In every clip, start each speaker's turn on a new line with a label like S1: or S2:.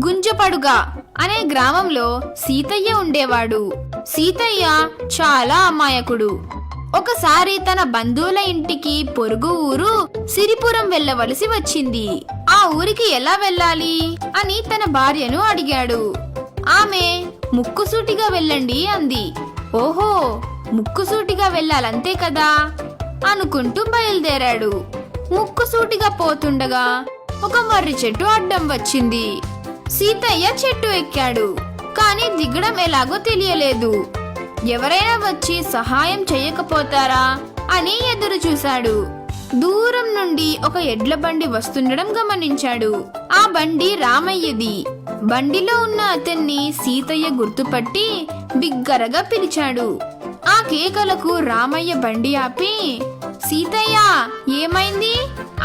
S1: గుంజపడుగా అనే గ్రామంలో సీతయ్య ఉండేవాడు. సీతయ్య చాలా అమాయకుడు. ఒకసారి తన బంధువుల ఇంటికి పొరుగు ఊరు సిరిపురం వెళ్ళవలసి వచ్చింది. ఆ ఊరికి ఎలా వెళ్ళాలి అని తన భార్యను అడిగాడు. ఆమె ముక్కుసూటిగా వెళ్ళండి అంది. ఓహో, ముక్కుసూటిగా వెళ్ళాలంతే కదా అనుకుంటూ బయలుదేరాడు. ముక్కుసూటిగా పోతుండగా ఒక మర్రి చెట్టు అడ్డం వచ్చింది. సీతయ్య చెట్టు ఎక్కాడు. కాని దిగడం ఎలాగో తెలియలేదు. ఎవరైనా వచ్చి సహాయం చేయకపోతారా అని ఎదురు చూశాడు. దూరం నుండి ఒక ఎడ్ల బండి వస్తుండడం గమనించాడు. ఆ బండి రామయ్యది. బండిలో ఉన్న అతన్ని సీతయ్య గుర్తుపట్టి బిగ్గరగా పిలిచాడు. ఆ కేకలకు రామయ్య బండి ఆపి, సీతయ్య, ఏమైంది?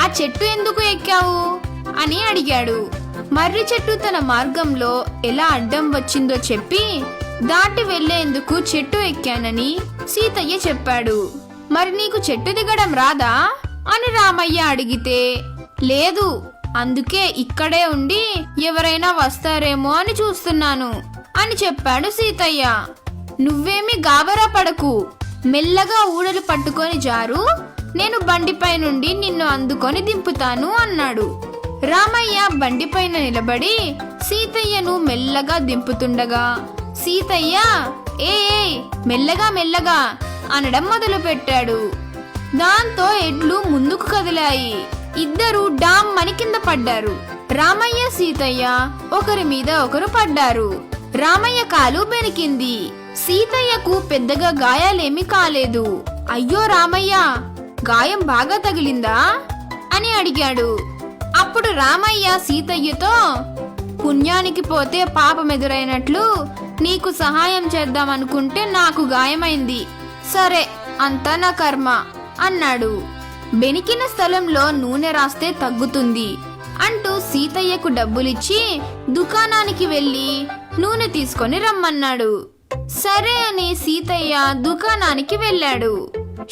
S1: ఆ చెట్టు ఎందుకు ఎక్కావు అని అడిగాడు. మర్రి చెట్టు తన మార్గంలో ఎలా అడ్డం వచ్చిందో చెప్పి దాటి వెళ్లేందుకు చెట్టు ఎక్కానని సీతయ్య చెప్పాడు. మరి నీకు చెట్టు దిగడం రాదా అని రామయ్య అడిగితే, లేదు, అందుకే ఇక్కడే ఉండి ఎవరైనా వస్తారేమో అని చూస్తున్నాను అని చెప్పాడు సీతయ్య. నువ్వేమి గాబరా పడకు, మెల్లగా ఊడలు పట్టుకొని జారు, నేను బండిపై నుండి నిన్ను అందుకొని దింపుతాను అన్నాడు. రామయ్య బండిపైన నిలబడి సీతయ్యను మెల్లగా దింపుతుండగా సీతయ్య ఏ మెల్లగా మెల్లగా అనడం మొదలు పెట్టాడు. దాంతో ఎడ్లు ముందుకు కదిలాయి. ఇద్దరు డామ్ మని కింద పడ్డారు. రామయ్య సీతయ్య ఒకరి మీద ఒకరు పడ్డారు. రామయ్య కాలు బెనికింది. సీతయ్యకు పెద్దగా గాయాలేమీ కాలేదు. అయ్యో రామయ్య, గాయం బాగా తగిలిందా అని అడిగాడు. అప్పుడు రామయ్య సీతయ్యతో, పుణ్యానికి పోతే పాపం ఎదురైనట్లు నీకు సహాయం చేద్దామనుకుంటే నాకు గాయమైంది. సరే, అంతా నా కర్మ అన్నాడు. బెనికిన స్థలంలో నూనె రాస్తే తగ్గుతుంది అంటూ సీతయ్యకు డబ్బులిచ్చి దుకాణానికి వెళ్లి నూనె తీసుకొని రమ్మన్నాడు. సరే అని సీతయ్య దుకాణానికి వెళ్ళాడు.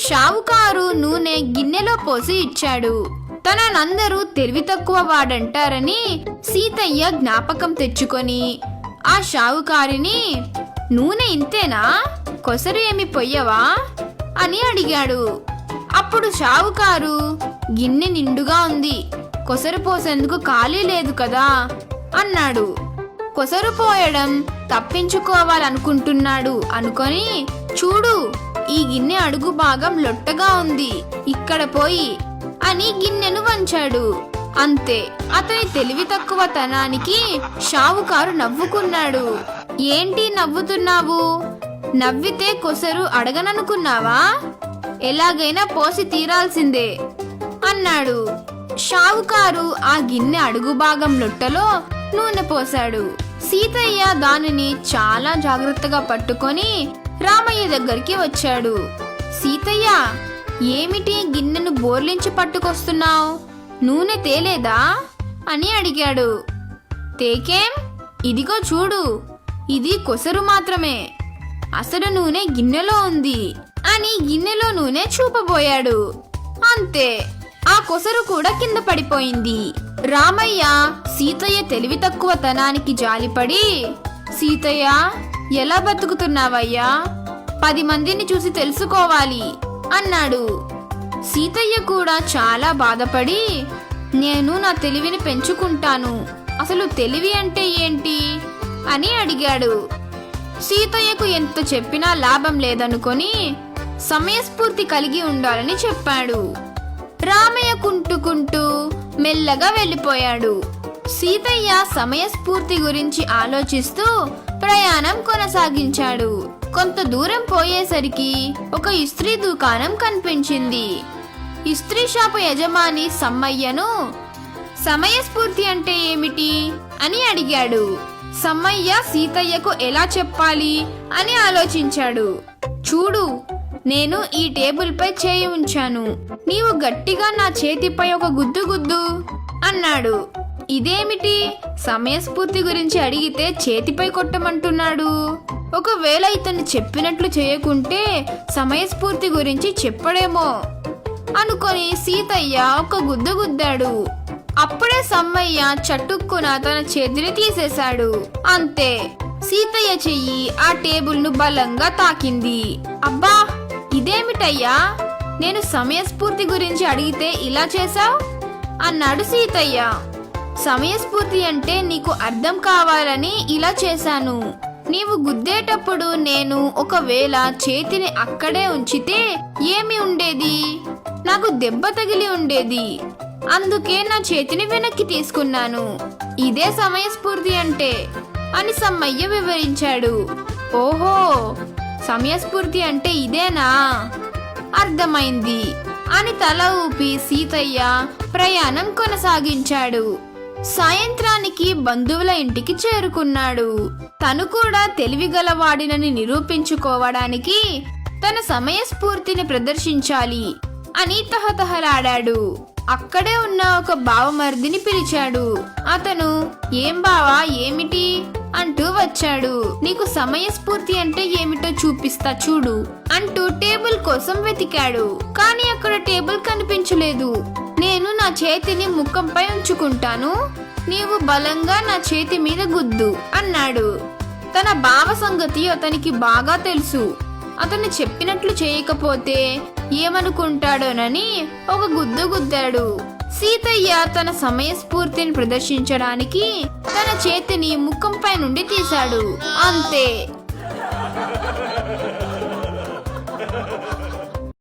S1: షావుకారు నూనె గిన్నెలో పోసి ఇచ్చాడు. తననందరూ తెలివి తక్కువ వాడంటారని సీతయ్య జ్ఞాపకం తెచ్చుకొని ఆ షావుకారిని, నూనె ఇంతేనా, కొసరు ఏమి పొయ్యవా అని అడిగాడు. అప్పుడు షావుకారు, గిన్నె నిండుగా ఉంది, కొసరు పోసేందుకు ఖాళీ లేదు కదా అన్నాడు. కొసరు పోయడం తప్పించుకోవాలనుకుంటున్నాడు అనుకొని, చూడు, ఈ గిన్నె అడుగు భాగం లొట్టగా ఉంది, ఇక్కడ పోయి అని గిన్నెను వంచాడు. అంతే, అతని తెలివి తక్కువ తనానికి షావుకారు నవ్వుకున్నాడు. ఏంటి నవ్వుతున్నావు? నవ్వితే కొసరు అడగననుకున్నావా? ఎలాగైనా పోసి తీరాల్సిందే అన్నాడు. షావుకారు ఆ గిన్నె అడుగు భాగం లొట్టలో నూనె పోశాడు. సీతయ్య దానిని చాలా జాగ్రత్తగా పట్టుకొని రామయ్య దగ్గరికి వచ్చాడు. సీతయ్య, ఏమిటి గిన్నెను బోర్లించి పట్టుకొస్తున్నావు? నూనె తేలేదా అని అడిగాడు. తేకేం, ఇదిగో చూడు, ఇది కొసరు మాత్రమే, అసలు నూనె గిన్నెలో ఉంది అని గిన్నెలో నూనె చూపబోయాడు. అంతే, ఆ కొసరు కూడా కింద పడిపోయింది. రామయ్య సీతయ్య తెలివి తక్కువ తనానికి జాలిపడి, సీతయ్య, ఎలా బతుకుతున్నావయ్యా? 10 మందిని చూసి తెలుసుకోవాలి అన్నాడు. సీతయ్య కూడా చాలా బాధపడి, నేను నా తెలివిని పెంచుకుంటాను, అసలు తెలివి అంటే ఏంటి అని అడిగాడు. సీతయ్యకు ఎంత చెప్పినా లాభం లేదనుకొని సమయస్ఫూర్తి కలిగి ఉండాలని చెప్పాడు. రామయ్య కుంటుకుంటూ మెల్లగా వెళ్ళిపోయాడు. సీతయ్య సమయస్ఫూర్తి గురించి ఆలోచిస్తూ ప్రయాణం కొనసాగించాడు. కొంత దూరం పోయేసరికి ఒక ఇస్త్రీ దుకాణం కనిపించింది. ఇస్త్రీ షాపు యజమాని సమ్మయ్యను, సమయస్ఫూర్తి అంటే ఏమిటి అని అడిగాడు. సమ్మయ్య సీతయ్యకు ఎలా చెప్పాలి అని ఆలోచించాడు. చూడు, నేను ఈ టేబుల్ పై చేయి ఉంచాను, నీవు గట్టిగా నా చేతిపై ఒక గుద్దు గుద్దు అన్నాడు. ఇదేమిటి, సమయస్ఫూర్తి గురించి అడిగితే చేతిపై కొట్టమంటున్నాడు? ఒకవేళ ఇతను చెప్పినట్లు చేయకుంటే సమయస్ఫూర్తి గురించి చెప్పడేమో అనుకొని సీతయ్య ఒక గుద్దు గుద్దాడు. అప్పుడే సమ్మయ్య చటుక్కున తన చేతిని తీసేశాడు. అంతే, సీతయ్య చెయ్యి ఆ టేబుల్ ను బలంగా తాకింది. అబ్బా, ఇదేమిటయ్యా, నేను సమయస్ఫూర్తి గురించి అడిగితే ఇలా చేశావ్ అన్నాడు సీతయ్య. సమయస్ఫూర్తి అంటే నీకు అర్థం కావాలని ఇలా చేశాను. నీవు గుద్దేటప్పుడు నేను ఒకవేళ చేతిని అక్కడే ఉంచితే ఏమి ఉండేది? నాకు దెబ్బ తగిలి ఉండేది. అందుకే నా చేతిని వెనక్కి తీసుకున్నాను. ఇదే సమయస్ఫూర్తి అంటే అని సమ్మయ్య వివరించాడు. ఓహో, సమయస్ఫూర్తి అంటే ఇదేనా, అర్థమైంది అని తల ఊపి సీతయ్య ప్రయాణం కొనసాగించాడు. సాయంత్రానికి బంధువుల ఇంటికి చేరుకున్నాడు. తను కూడా తెలివిగలవాడినని నిరూపించుకోవడానికి తన సమయస్ఫూర్తిని ప్రదర్శించాలి అని తహతహలాడాడు. అక్కడే ఉన్న ఒక బావమర్దిని పిలిచాడు. అతను, ఏం బావా, ఏమిటి అంటూ వచ్చాడు. నీకు సమయస్ఫూర్తి అంటే ఏమిటో చూపిస్తా చూడు అంటూ టేబుల్ కోసం వెతికాడు. కానీ అక్కడ టేబుల్ కనిపించలేదు. నేను నా చేతిని ముఖంపై ఉంచుకుంటాను, నీవు బలంగా నా చేతి మీద గుద్దు అన్నాడు. తన బావ సంగతి అతనికి బాగా తెలుసు. అతను చెప్పినట్లు చేయకపోతే ఏమనుకుంటాడోనని ఒక గుద్దు గుద్దాడు. సీతయ్య తన సమయస్ఫూర్తిని ప్రదర్శించడానికి తన చేతిని ముఖంపై నుండి తీశాడు. అంతే,